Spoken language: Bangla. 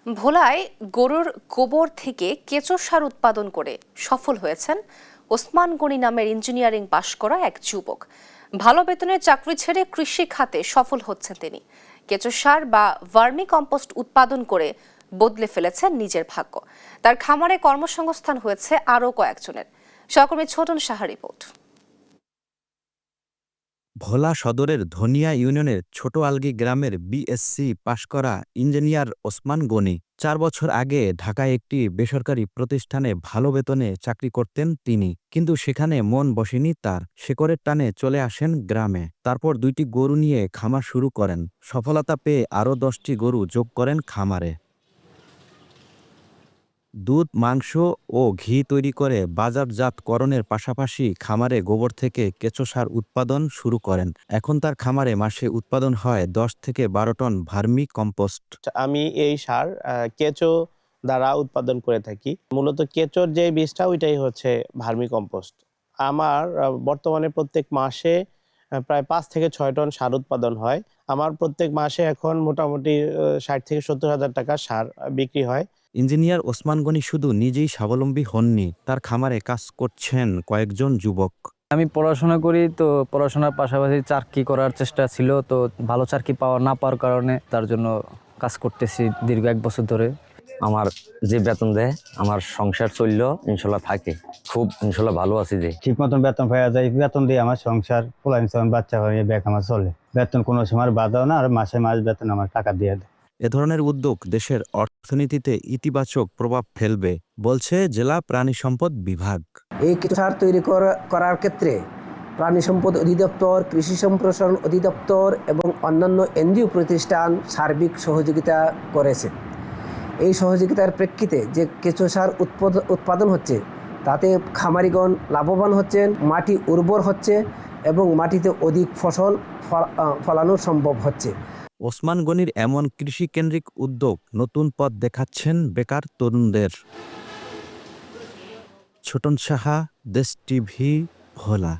ভোলায় গরুর গোবর থেকে কেঁচো সার উৎপাদন করে সফল হয়েছেন ওসমান গনি নামের ইঞ্জিনিয়ারিং পাশ করা এক যুবক। ভালো বেতনের চাকরি ছেড়ে কৃষি খাতে সফল হচ্ছেন তিনি। কেঁচো সার বা ভার্মি কম্পোস্ট উৎপাদন করে বদলে ফেলেছেন নিজের ভাগ্য। তার খামারে কর্মসংস্থান হয়েছে আরও কয়েকজনের। সহকর্মী ছোটন সাহা রিপোর্ট। ভোলা সদরের ধনিয়া ইউনিয়নের ছোট আলগি গ্রামের বিএসসি পাশ করা ইঞ্জিনিয়ার ওসমান গনি 4 বছর আগে ঢাকায় একটি বেসরকারি প্রতিষ্ঠানে ভালো বেতনে চাকরি করতেন তিনি। কিন্তু সেখানে মন বসেনি তার। শেকড়ের টানে চলে আসেন গ্রামে। তারপর 2টি গরু নিয়ে খামার শুরু করেন। সফলতা পেয়ে আরও 10টি গরু যোগ করেন খামারে। দুধ, মাংস ও ঘি তৈরি করে বাজারজাতকরণের পাশাপাশি খামারে গোবর থেকে কেঁচো সার উৎপাদন শুরু করেন। এখন তার খামারে মাসে উৎপাদন হয় 10 থেকে 12 টন ভার্মি কম্পোস্ট। আমি এই সার কেঁচো দ্বারা উৎপাদন করে থাকি। মূলত কেঁচোর যে বীজটা ওইটাই হচ্ছে ভার্মি কম্পোস্ট। আমার বর্তমানে প্রত্যেক মাসে প্রায় 5 থেকে 6 টন সার উৎপাদন হয়। আমার প্রত্যেক মাসে এখন মোটামুটি 60 থেকে 70 হাজার টাকা সার বিক্রি হয়। ইঞ্জিনিয়ার ওসমান গনি শুধু নিজেই স্বাবলম্বী হননি, তার খামারে কাজ করছেন কয়েকজন যুবক। আমি পড়াশোনা করি, তো পড়াশোনার পাশাপাশি চাকরি করার চেষ্টা ছিল, তো ভালো চাকরি না পাওয়ার কারণে তার জন্য কাজ করতেছি দীর্ঘ 1 বছর ধরে। আমার যে বেতন দেয় আমার সংসার চলল, ইনশাল্লাহ থাকে, খুব ইনশাল্লাহ ভালো আছি। যে ঠিক মতন বেতন পাওয়া যায়, বেতন দিয়ে আমার সংসার পোলাইন বাচ্চা হয়ে ব্যাগ আমার চলে। বেতন কোনো সময় বাধাও না, আর মাসে মাস বেতন আমার টাকা দিয়ে দেয়। এ ধরনের উদ্যোগ দেশের অর্থনীতিতে ইতিবাচক প্রভাব ফেলবে বলছে জেলা প্রাণী সম্পদ বিভাগ। এই কেঁচো সার তৈরি করার ক্ষেত্রে প্রাণী সম্পদ অধিদপ্তর, কৃষি সম্প্রসারণ অধিদপ্তর এবং অন্যান্য এনজিও প্রতিষ্ঠান সার্বিক সহযোগিতা করেছে। এই সহযোগিতার প্রেক্ষিতে যে কেঁচো সার উৎপাদন হচ্ছে, তাতে খামারিগণ লাভবান হচ্ছেন, মাটি উর্বর হচ্ছে এবং মাটিতে অধিক ফসল ফলানো সম্ভব হচ্ছে। ওসমান গনির এমন কৃষিকেন্দ্রিক উদ্যোগ নতুন পথ দেখাচ্ছেন বেকার তরুণদের। ছোটন সাহা, দেশ টিভি, ভোলা।